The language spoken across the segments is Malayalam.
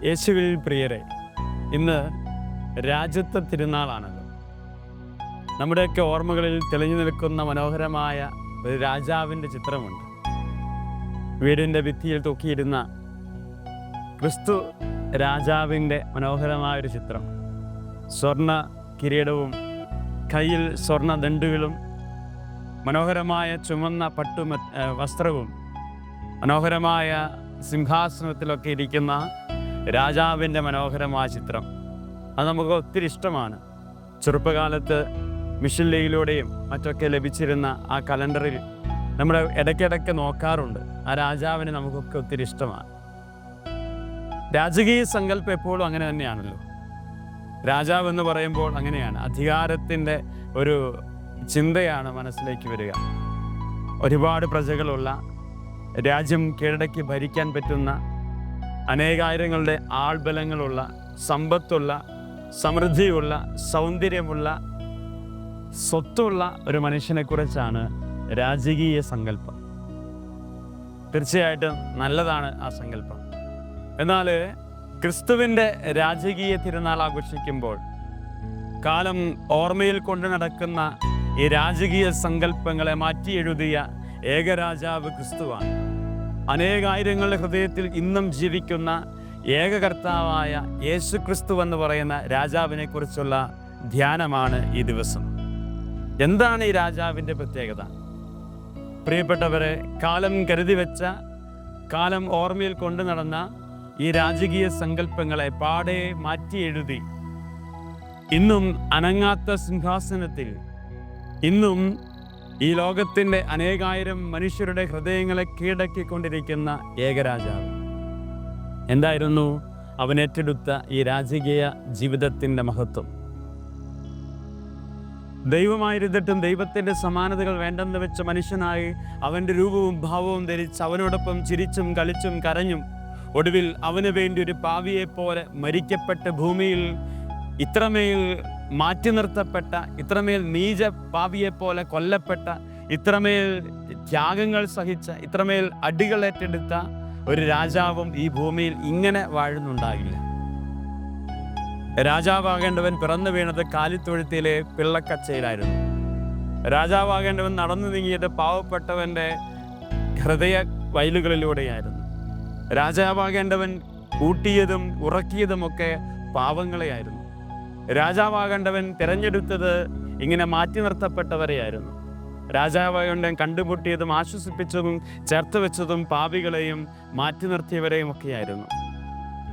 യേശുവിൽ പ്രിയരെ, ഇന്ന് രാജ്യത്വ തിരുനാളാണല്ലോ. നമ്മുടെയൊക്കെ ഓർമ്മകളിൽ തെളിഞ്ഞു നിൽക്കുന്ന മനോഹരമായ ഒരു രാജാവിൻ്റെ ചിത്രമുണ്ട്. വീടിൻ്റെ ഭിത്തിയിൽ തൂക്കിയിരുന്ന ക്രിസ്തു രാജാവിൻ്റെ മനോഹരമായൊരു ചിത്രം. സ്വർണ്ണ കിരീടവും കയ്യിൽ സ്വർണ്ണ ദണ്ഡുകളും മനോഹരമായ ചുമന്ന വസ്ത്രവും മനോഹരമായ സിംഹാസനത്തിലൊക്കെ ഇരിക്കുന്ന രാജാവിൻ്റെ മനോഹരമായ ചിത്രം. അത് നമുക്ക് ഒത്തിരി ഇഷ്ടമാണ്. ചെറുപ്പകാലത്ത് മിഷനിലൂടെയും മറ്റൊക്കെ ലഭിച്ചിരുന്ന ആ കലണ്ടറിൽ നമ്മൾ ഇടയ്ക്കിടയ്ക്ക് നോക്കാറുണ്ട്. ആ രാജാവിനെ നമുക്കൊക്കെ ഒത്തിരി ഇഷ്ടമാണ്. രാജകീയ സങ്കല്പം എപ്പോഴും അങ്ങനെ തന്നെയാണല്ലോ. രാജാവ് എന്ന് പറയുമ്പോൾ അങ്ങനെയാണ്, അധികാരത്തിൻ്റെ ഒരു ചിന്തയാണ് മനസ്സിലേക്ക് വരിക. ഒരുപാട് പ്രജകളുള്ള, രാജ്യം കീഴടക്കി ഭരിക്കാൻ പറ്റുന്ന, അനേകായിരങ്ങളുടെ ആൾബലങ്ങളുള്ള, സമ്പത്തുള്ള, സമൃദ്ധിയുള്ള, സൗന്ദര്യമുള്ള, സ്വത്തുള്ള ഒരു മനുഷ്യനെക്കുറിച്ചാണ് രാജകീയ സങ്കല്പം. തീർച്ചയായിട്ടും നല്ലതാണ് ആ സങ്കല്പം. എന്നാൽ ക്രിസ്തുവിൻ്റെ രാജകീയ തിരുനാൾ ആഘോഷിക്കുമ്പോൾ കാലം ഓർമ്മയിൽ കൊണ്ടു നടക്കുന്ന ഈ രാജകീയ സങ്കല്പങ്ങളെ മാറ്റി എഴുതിയ ഏകരാജാവ് ക്രിസ്തുവാണ്. അനേകായിരങ്ങളുടെ ഹൃദയത്തിൽ ഇന്നും ജീവിക്കുന്ന ഏകകർത്താവായ യേശു ക്രിസ്തു എന്ന് പറയുന്ന രാജാവിനെ കുറിച്ചുള്ള ധ്യാനമാണ് ഈ ദിവസം. എന്താണ് ഈ രാജാവിൻ്റെ പ്രത്യേകത? പ്രിയപ്പെട്ടവരെ, കാലം കരുതി വെച്ച, കാലം ഓർമ്മയിൽ കൊണ്ടു നടന്ന ഈ രാജകീയ സങ്കല്പങ്ങളെ പാടെ മാറ്റി എഴുതി ഇന്നും അനങ്ങാത്ത സിംഹാസനത്തിൽ, ഇന്നും ഈ ലോകത്തിൻ്റെ അനേകായിരം മനുഷ്യരുടെ ഹൃദയങ്ങളെ കീഴടക്കിക്കൊണ്ടിരിക്കുന്ന ഏകരാജാവ്. എന്തായിരുന്നു അവൻ ഏറ്റെടുത്ത ഈ രാജകീയ ജീവിതത്തിൻ്റെ മഹത്വം? ദൈവമായിരുന്നിട്ടും ദൈവത്തിൻ്റെ സമാനതകൾ വേണ്ടെന്ന് വെച്ച മനുഷ്യനായി അവൻ്റെ രൂപവും ഭാവവും ധരിച്ച് അവനോടൊപ്പം ചിരിച്ചും കളിച്ചും കരഞ്ഞും ഒടുവിൽ അവന് വേണ്ടി ഒരു പാവിയെപ്പോലെ മരിക്കപ്പെട്ട ഭൂമിയിൽ ഇത്രമേൽ മാറ്റി നിർത്തപ്പെട്ട, ഇത്രമേൽ നീച പാവിയെപ്പോലെ കൊല്ലപ്പെട്ട, ഇത്രമേൽ ത്യാഗങ്ങൾ സഹിച്ച, ഇത്രമേൽ അടികൾ ഏറ്റെടുത്ത ഒരു രാജാവും ഈ ഭൂമിയിൽ ഇങ്ങനെ വാഴുന്നുണ്ടാകില്ല. രാജാവാകേണ്ടവൻ പിറന്നു വീണത് കാലിത്തൊഴുത്തിലെ പിള്ളക്കച്ചയിലായിരുന്നു. രാജാവാകേണ്ടവൻ നടന്നു നീങ്ങിയത് പാവപ്പെട്ടവൻ്റെ ഹൃദയ വയലുകളിലൂടെയായിരുന്നു. രാജാവാകേണ്ടവൻ ഊട്ടിയതും ഉറക്കിയതുമൊക്കെ പാവങ്ങളെയായിരുന്നു. രാജാവാകേണ്ടവൻ തിരഞ്ഞെടുത്തത് ഇങ്ങനെ മാറ്റി നിർത്തപ്പെട്ടവരെയായിരുന്നു. രാജാവാകേണ്ടവൻ കണ്ടുമുട്ടിയതും ആശ്വസിപ്പിച്ചതും ചേർത്ത് വെച്ചതും പാപികളെയും മാറ്റി നിർത്തിയവരെയും ഒക്കെയായിരുന്നു.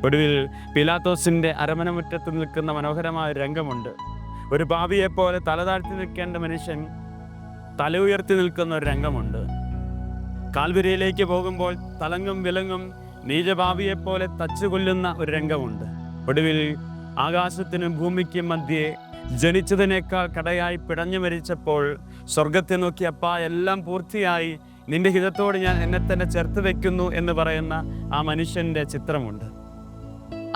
ഒടുവിൽ പിലാത്തോസിൻ്റെ അരമനമുറ്റത്ത് നിൽക്കുന്ന മനോഹരമായ രംഗമുണ്ട്. ഒരു പാപിയെപ്പോലെ തല താഴ്ത്തി നിൽക്കേണ്ട മനുഷ്യൻ തല ഉയർത്തി നിൽക്കുന്ന ഒരു രംഗമുണ്ട്. കാൽവരിയിലേക്ക് പോകുമ്പോൾ തലങ്ങും വിലങ്ങും നീചപാപിയെപ്പോലെ തച്ചു കൊല്ലുന്ന ഒരു രംഗമുണ്ട്. ഒടുവിൽ ആകാശത്തിനും ഭൂമിക്കും മധ്യേ ജനിച്ചതിനേക്കാൾ കടയായി പിടഞ്ഞു മരിച്ചപ്പോൾ സ്വർഗത്തെ നോക്കി, അപ്പാ എല്ലാം പൂർത്തിയായി, നിന്റെ ഹിതത്തോട് ഞാൻ എന്നെ തന്നെ ചേർത്ത് വയ്ക്കുന്നു എന്ന് പറയുന്ന ആ മനുഷ്യൻ്റെ ചിത്രമുണ്ട്.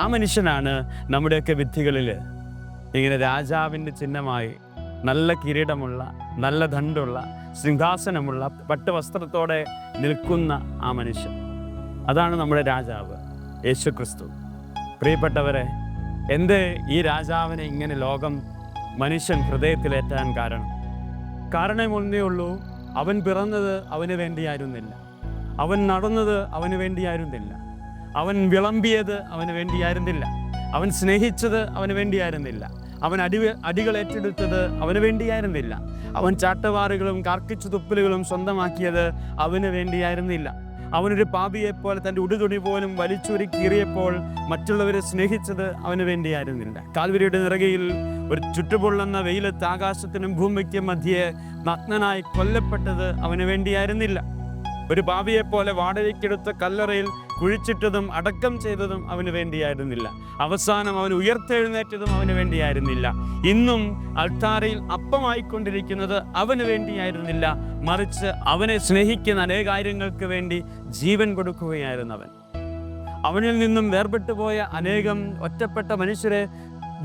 ആ മനുഷ്യനാണ് നമ്മുടെയൊക്കെ ഭിത്തികളിൽ ഇങ്ങനെ രാജാവിൻ്റെ ചിഹ്നമായി നല്ല കിരീടമുള്ള, നല്ല ദണ്ഡുള്ള, സിംഹാസനമുള്ള, പട്ടുവസ്ത്രത്തോടെ നിൽക്കുന്ന ആ മനുഷ്യൻ. അതാണ് നമ്മുടെ രാജാവ് യേശു ക്രിസ്തു. പ്രിയപ്പെട്ടവരെ, എന്തേ ഈ രാജാവിനെ ഇങ്ങനെ ലോകം, മനുഷ്യൻ ഹൃദയത്തിലേറ്റാൻ കാരണം ഒന്നേ ഉള്ളൂ. അവൻ പിറന്നത് അവന് വേണ്ടിയായിരുന്നില്ല. അവൻ നടന്നത് അവന് വേണ്ടിയായിരുന്നില്ല. അവൻ വിളമ്പിയത് അവന് വേണ്ടിയായിരുന്നില്ല. അവൻ സ്നേഹിച്ചത് അവന് വേണ്ടിയായിരുന്നില്ല. അവൻ അടികൾ ഏറ്റെടുത്തത് അവന് വേണ്ടിയായിരുന്നില്ല. അവൻ ചാട്ടവാറുകളും കാർക്കിച്ചു തുപ്പലുകളും സ്വന്തമാക്കിയത് അവന് വേണ്ടിയായിരുന്നില്ല. അവനൊരു പാപിയെപ്പോലെ തൻ്റെ ഉടുതുണി പോലും വലിച്ചൂരി കീറിയപ്പോൾ മറ്റുള്ളവരെ സ്നേഹിച്ചത് അവന് വേണ്ടിയായിരുന്നില്ല. കാൽവരിയുടെ നിറകയിൽ ഒരു ചുട്ടുപൊള്ളുന്ന വെയിലത്ത് ആകാശത്തിനും ഭൂമിക്കും മധ്യേ നഗ്നനായി കൊല്ലപ്പെട്ടത് അവന് വേണ്ടിയായിരുന്നില്ല. ഒരു പാപിയെപ്പോലെ വാടകയ്ക്കെടുത്ത കല്ലറയിൽ കുഴിച്ചിട്ടതും അടക്കം ചെയ്തതും അവന് വേണ്ടിയായിരുന്നില്ല. അവസാനം അവൻ ഉയർത്തെഴുന്നേറ്റതും അവന് വേണ്ടിയായിരുന്നില്ല. ഇന്നും അൾത്താരയിൽ അപ്പമായിക്കൊണ്ടിരിക്കുന്നത് അവന് വേണ്ടിയായിരുന്നില്ല. മറിച്ച് അവനെ സ്നേഹിക്കുന്ന അനേകായിരങ്ങൾക്ക് വേണ്ടി ജീവൻ കൊടുക്കുകയായിരുന്നവൻ. അവനിൽ നിന്നും വേർപെട്ടു പോയ അനേകം ഒറ്റപ്പെട്ട മനുഷ്യരെ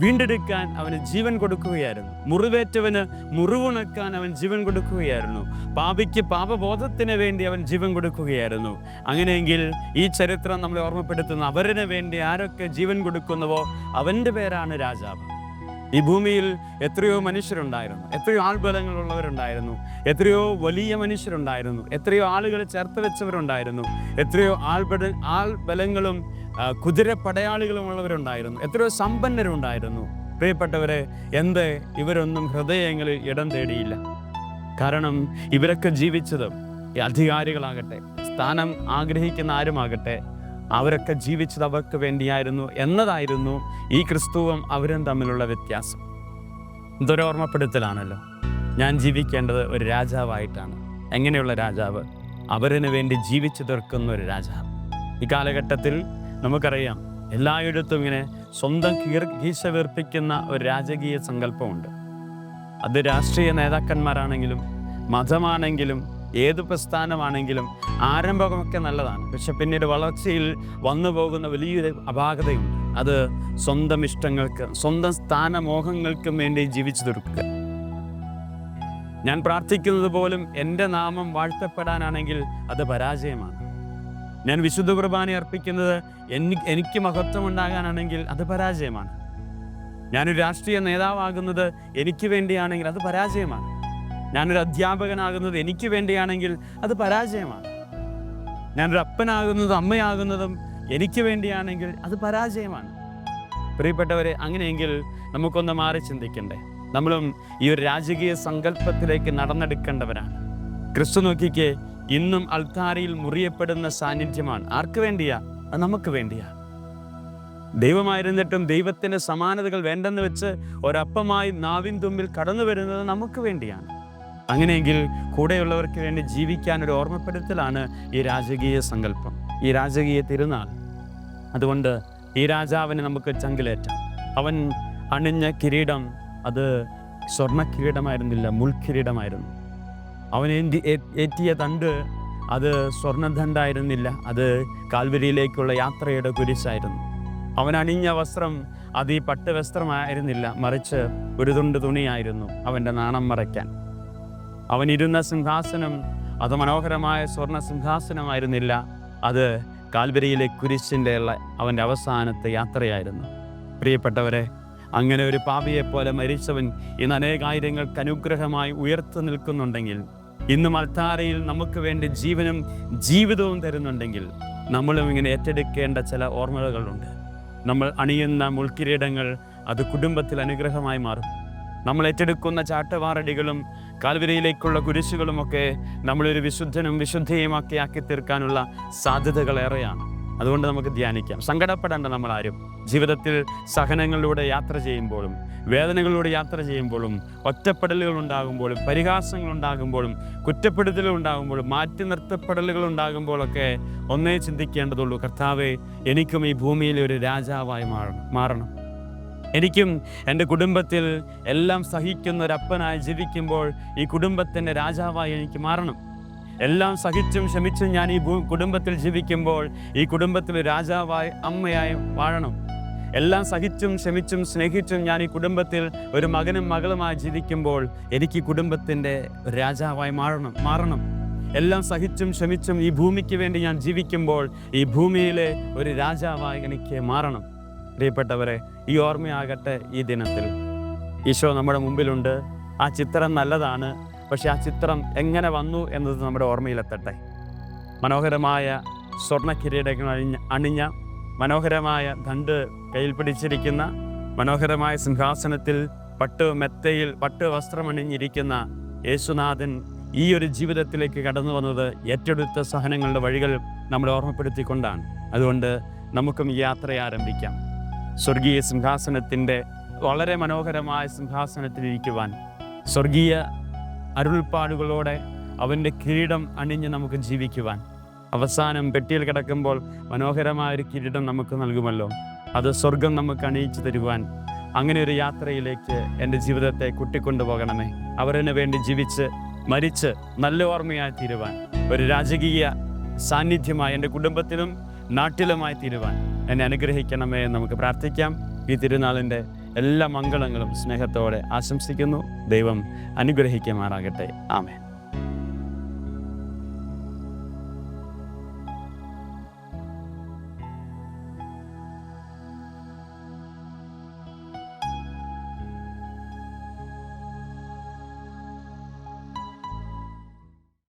വീണ്ടെടുക്കാൻ അവന് ജീവൻ കൊടുക്കുകയായിരുന്നു. മുറിവേറ്റവന് മുറിവുണക്കാൻ അവൻ ജീവൻ കൊടുക്കുകയായിരുന്നു. പാപിക്ക് പാപബോധത്തിന് വേണ്ടി അവൻ ജീവൻ കൊടുക്കുകയായിരുന്നു. അങ്ങനെയെങ്കിൽ ഈ ചരിത്രം നമ്മളെ ഓർമ്മപ്പെടുത്തുന്ന, അവരിന് വേണ്ടി ആരൊക്കെ ജീവൻ കൊടുക്കുന്നുവോ അവൻ്റെ പേരാണ് രാജാവ്. ഈ ഭൂമിയിൽ എത്രയോ മനുഷ്യരുണ്ടായിരുന്നു, എത്രയോ ആൾബലങ്ങളുള്ളവരുണ്ടായിരുന്നു, എത്രയോ വലിയ മനുഷ്യരുണ്ടായിരുന്നു, എത്രയോ ആളുകളെ ചേർത്ത് വെച്ചവരുണ്ടായിരുന്നു, എത്രയോ ആൾബലങ്ങളും കുതിരപ്പടയാളികളും ഉള്ളവരുണ്ടായിരുന്നു, എത്രയോ സമ്പന്നരുണ്ടായിരുന്നു. പ്രിയപ്പെട്ടവരെ, എന്ത് ഇവരൊന്നും ഹൃദയങ്ങളിൽ ഇടം തേടിയില്ല? കാരണം ഇവരൊക്കെ ജീവിച്ചത്, ഈ അധികാരികളാകട്ടെ, സ്ഥാനം ആഗ്രഹിക്കുന്ന ആരുമാകട്ടെ, അവരൊക്കെ ജീവിച്ചത് അവർക്ക് വേണ്ടിയായിരുന്നു എന്നതായിരുന്നു ഈ ക്രിസ്തുവും അവരും തമ്മിലുള്ള വ്യത്യാസം. ഇതൊരു ഓർമ്മപ്പെടുത്തലാണല്ലോ. ഞാൻ ജീവിക്കേണ്ടത് ഒരു രാജാവായിട്ടാണ്. എങ്ങനെയുള്ള രാജാവ്? അവരിന് വേണ്ടി ജീവിച്ചു തീർക്കുന്ന ഒരു രാജാവ്. ഈ കാലഘട്ടത്തിൽ നമുക്കറിയാം, എല്ലായിടത്തും ഇങ്ങനെ സ്വന്തം കീശ വീർപ്പിക്കുന്ന ഒരു രാജകീയ സങ്കല്പമുണ്ട്. അത് രാഷ്ട്രീയ നേതാക്കന്മാരാണെങ്കിലും മതമാണെങ്കിലും ഏത് പ്രസ്ഥാനമാണെങ്കിലും ആരംഭമൊക്കെ നല്ലതാണ്. പക്ഷെ പിന്നീട് വളർച്ചയിൽ വന്നു പോകുന്ന വലിയൊരു അപാകതയുണ്ട്. അത് സ്വന്തം ഇഷ്ടങ്ങൾക്ക്, സ്വന്തം സ്ഥാനമോഹങ്ങൾക്കും വേണ്ടി ജീവിച്ചു തീർക്കുക. ഞാൻ പ്രാർത്ഥിക്കുന്നത് പോലും എൻ്റെ നാമം വാഴ്ത്തപ്പെടാനാണെങ്കിൽ അത് പരാജയമാണ്. ഞാൻ വിശുദ്ധ കുർബാന അർപ്പിക്കുന്നത് എനിക്ക് മഹത്വം ഉണ്ടാകാനാണെങ്കിൽ അത് പരാജയമാണ്. ഞാനൊരു രാഷ്ട്രീയ നേതാവാകുന്നത് എനിക്ക് വേണ്ടിയാണെങ്കിൽ അത് പരാജയമാണ്. ഞാനൊരു അധ്യാപകനാകുന്നത് എനിക്ക് വേണ്ടിയാണെങ്കിൽ അത് പരാജയമാണ്. ഞാനൊരു അപ്പനാകുന്നതും അമ്മയാകുന്നതും എനിക്ക് വേണ്ടിയാണെങ്കിൽ അത് പരാജയമാണ്. പ്രിയപ്പെട്ടവരെ, അങ്ങനെയെങ്കിൽ നമുക്കൊന്ന് മാറി ചിന്തിക്കണ്ടേ? നമ്മളും ഈ ഒരു രാജകീയ സങ്കല്പത്തിലേക്ക് നടന്നെടുക്കേണ്ടവരാണ്. ക്രിസ്തു നോക്കിക്കേ, ഇന്നും അൾത്താരയിൽ മുറിയപ്പെടുന്ന സാന്നിധ്യമാണ്. ആർക്ക് വേണ്ടിയാ? അത് നമുക്ക് വേണ്ടിയാ. ദൈവമായിരുന്നിട്ടും ദൈവത്തിൻ്റെ സമാനതകൾ വേണ്ടെന്ന് വെച്ച് ഒരപ്പമായി നാവിൻ തുമ്പിൽ കടന്നു വരുന്നത് നമുക്ക് വേണ്ടിയാണ്. അങ്ങനെയെങ്കിൽ കൂടെയുള്ളവർക്ക് വേണ്ടി ജീവിക്കാൻ ഒരു ഓർമ്മപ്പെടുത്തലാണ് ഈ രാജകീയ സങ്കല്പം, ഈ രാജകീയ തിരുനാൾ. അതുകൊണ്ട് ഈ രാജാവിനെ നമുക്ക് ചങ്കിലേറ്റാം. അവൻ അണിഞ്ഞ കിരീടം അത് സ്വർണ്ണ കിരീടമായിരുന്നില്ല, മുൾക്കിരീടമായിരുന്നു. അവൻ ഏറ്റിയ തണ്ട് അത് സ്വർണ്ണദണ്ഡായിരുന്നില്ല, അത് കാൽവരിയിലേക്കുള്ള യാത്രയുടെ കുരിശായിരുന്നു. അവൻ അണിഞ്ഞ വസ്ത്രം അത് ഈ പട്ട് വസ്ത്രമായിരുന്നില്ല, മറിച്ച് ഒരു തുണ്ട് തുണിയായിരുന്നു അവൻ്റെ നാണം മറയ്ക്കാൻ. അവൻ ഇരുന്ന സിംഹാസനം അത് മനോഹരമായ സ്വർണ്ണ സിംഹാസനമായിരുന്നില്ല, അത് കാൽവരിയിലെ കുരിശിൻ്റെ അവൻ്റെ അവസാനത്തെ യാത്രയായിരുന്നു. പ്രിയപ്പെട്ടവരെ, അങ്ങനെ ഒരു പാപിയെപ്പോലെ മരിച്ചവൻ ഇന്ന് അനേകായിരങ്ങൾക്ക് അനുഗ്രഹമായി ഉയർത്തു നിൽക്കുന്നുണ്ടെങ്കിൽ, ഇന്നും അൾത്താരയിൽ നമുക്ക് വേണ്ടി ജീവനും ജീവിതവും തരുന്നുണ്ടെങ്കിൽ, നമ്മളും ഇങ്ങനെ ഏറ്റെടുക്കേണ്ട ചില ഓർമ്മകളുണ്ട്. നമ്മൾ അണിയുന്ന മുൾക്കിരീടങ്ങൾ അത് കുടുംബത്തിൽ അനുഗ്രഹമായി മാറും. നമ്മൾ ഏറ്റെടുക്കുന്ന ചാട്ടവാറടികളും കാൽവരിയിലേക്കുള്ള കുരിശുകളുമൊക്കെ നമ്മളൊരു വിശുദ്ധനും വിശുദ്ധയുമൊക്കെ ആക്കി തീർക്കാനുള്ള സാധ്യതകളേറെയാണ്. അതുകൊണ്ട് നമുക്ക് ധ്യാനിക്കാം. സങ്കടപ്പെടേണ്ട നമ്മളാരും. ജീവിതത്തിൽ സഹനങ്ങളിലൂടെ യാത്ര ചെയ്യുമ്പോഴും, വേദനകളിലൂടെ യാത്ര ചെയ്യുമ്പോഴും, ഒറ്റപ്പെടലുകൾ ഉണ്ടാകുമ്പോഴും, പരിഹാസങ്ങൾ ഉണ്ടാകുമ്പോഴും, കുറ്റപ്പെടുത്തലുകൾ ഉണ്ടാകുമ്പോഴും, മാറ്റി നിർത്തപ്പെടലുകൾ ഉണ്ടാകുമ്പോഴൊക്കെ ഒന്നേ ചിന്തിക്കേണ്ടതുള്ളൂ: കർത്താവേ, എനിക്കും ഈ ഭൂമിയിലെ ഒരു രാജാവായി മാറണം. എനിക്കും എൻ്റെ കുടുംബത്തിൽ എല്ലാം സഹിക്കുന്ന ഒരപ്പനായി ജീവിക്കുമ്പോൾ ഈ കുടുംബത്തിൻ്റെ രാജാവായി എനിക്ക് മാറണം. എല്ലാം സഹിച്ചും ക്ഷമിച്ചും ഞാൻ ഈ കുടുംബത്തിൽ ജീവിക്കുമ്പോൾ ഈ കുടുംബത്തിൽ രാജാവായി, അമ്മയായി വാഴണം. എല്ലാം സഹിച്ചും ക്ഷമിച്ചും സ്നേഹിച്ചും ഞാൻ ഈ കുടുംബത്തിൽ ഒരു മകനും മകളുമായി ജീവിക്കുമ്പോൾ എനിക്ക് കുടുംബത്തിൻ്റെ രാജാവായി മാറണം. എല്ലാം സഹിച്ചും ക്ഷമിച്ചും ഈ ഭൂമിക്ക് വേണ്ടി ഞാൻ ജീവിക്കുമ്പോൾ ഈ ഭൂമിയിലെ ഒരു രാജാവായി എനിക്ക് മാറണം. പ്രിയപ്പെട്ടവരെ, ഈ ഓർമ്മയാകട്ടെ ഈ ദിനത്തിൽ. ഈശോ നമ്മുടെ മുമ്പിലുണ്ട്. ആ ചിത്രം നല്ലതാണ്, പക്ഷെ ആ ചിത്രം എങ്ങനെ വന്നു എന്നത് നമ്മുടെ ഓർമ്മയിലെത്തട്ടെ. മനോഹരമായ സ്വർണ്ണ കിരീടങ്ങൾ അണിഞ്ഞ, മനോഹരമായ ദണ്ട് കയ്യിൽ പിടിച്ചിരിക്കുന്ന, മനോഹരമായ സിംഹാസനത്തിൽ പട്ട് വസ്ത്രമണിഞ്ഞിരിക്കുന്ന യേശുനാഥൻ ഈ ഒരു ജീവിതത്തിലേക്ക് കടന്നു വന്നത് ഏറ്റെടുത്ത സഹനങ്ങളുടെ വഴികൾ നമ്മളെ ഓർമ്മപ്പെടുത്തിക്കൊണ്ടാണ്. അതുകൊണ്ട് നമുക്കും ഈ യാത്രയെ ആരംഭിക്കാം. സ്വർഗീയ സിംഹാസനത്തിൻ്റെ വളരെ മനോഹരമായ സിംഹാസനത്തിലിരിക്കുവാൻ, സ്വർഗീയ അരുൾപ്പാടുകളോടെ അവൻ്റെ കിരീടം അണിഞ്ഞ് നമുക്ക് ജീവിക്കുവാൻ, അവസാനം പെട്ടിയിൽ കിടക്കുമ്പോൾ മനോഹരമായൊരു കിരീടം നമുക്ക് നൽകുമല്ലോ, അത് സ്വർഗം നമുക്ക് അണിയിച്ചു തരുവാൻ, അങ്ങനെ ഒരു യാത്രയിലേക്ക് എൻ്റെ ജീവിതത്തെ കൂട്ടിക്കൊണ്ടുപോകണമേ. അവരന് വേണ്ടി ജീവിച്ച് മരിച്ച് നല്ല ഓർമ്മയായി തീരുവാൻ, ഒരു രാജകീയ സാന്നിധ്യമായി എൻ്റെ കുടുംബത്തിലും നാട്ടിലുമായി തീരുവാൻ എന്നെ അനുഗ്രഹിക്കണമേ. നമുക്ക് പ്രാർത്ഥിക്കാം. ഈ തിരുനാളിൻ്റെ എല്ലാ മംഗളങ്ങളും സ്നേഹത്തോടെ ആശംസിക്കുന്നു. ദൈവം അനുഗ്രഹിക്കുമാറാകട്ടെ. ആമേൻ.